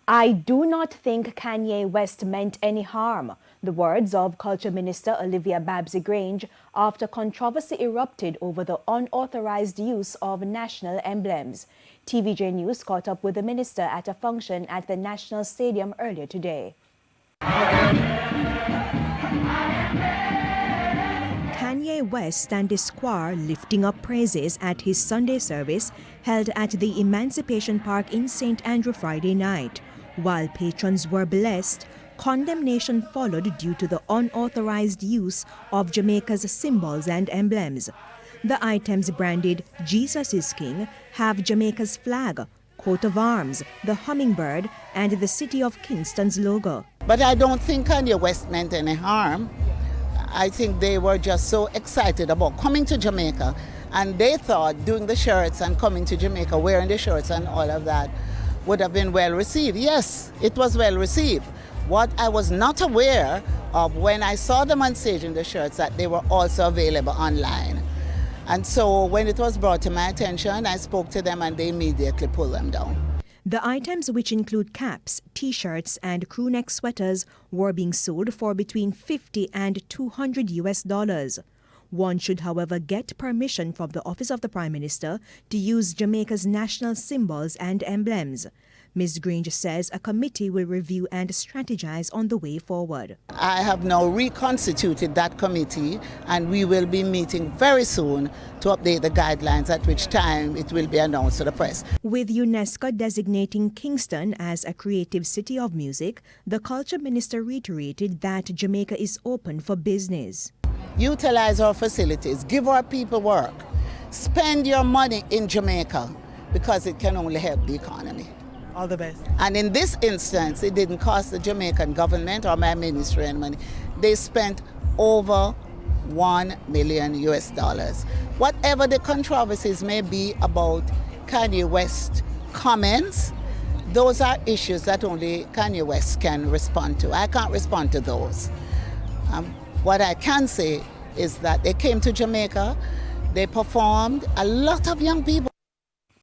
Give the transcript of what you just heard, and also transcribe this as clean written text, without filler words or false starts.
I do not think Kanye West meant any harm. The words of Culture Minister Olivia Babsy-Grange after controversy erupted over the unauthorized use of national emblems. TVJ News caught up with the minister at a function at the National Stadium earlier today. Kanye West and his choir lifting up praises at his Sunday service held at the Emancipation Park in St. Andrew Friday night. While patrons were blessed, condemnation followed due to the unauthorized use of Jamaica's symbols and emblems. The items branded Jesus is King have Jamaica's flag, coat of arms, the hummingbird, and the City of Kingston's logo. But I don't think Kanye West meant any harm. I think they were just so excited about coming to Jamaica, and they thought doing the shirts and coming to Jamaica, wearing the shirts and all of that would have been well received. Yes, it was well received. What I was not aware of when I saw them on stage in the shirts, that they were also available online. And so when it was brought to my attention, I spoke to them and they immediately pulled them down. The items, which include caps, t-shirts, and crew neck sweaters, were being sold for between $50 and $200. One should, however, get permission from the Office of the Prime Minister to use Jamaica's national symbols and emblems. Ms. Grange says a committee will review and strategize on the way forward. I have now reconstituted that committee, and we will be meeting very soon to update the guidelines, at which time it will be announced to the press. With UNESCO designating Kingston as a creative city of music, the Culture Minister reiterated that Jamaica is open for business. Utilize our facilities, give our people work, spend your money in Jamaica, because it can only help the economy. All the best. And in this instance, it didn't cost the Jamaican government or my ministry any money. They spent over $1 million. Whatever the controversies may be about Kanye West comments, those are issues that only Kanye West can respond to. I can't respond to those. What I can say is that they came to Jamaica, they performed, a lot of young people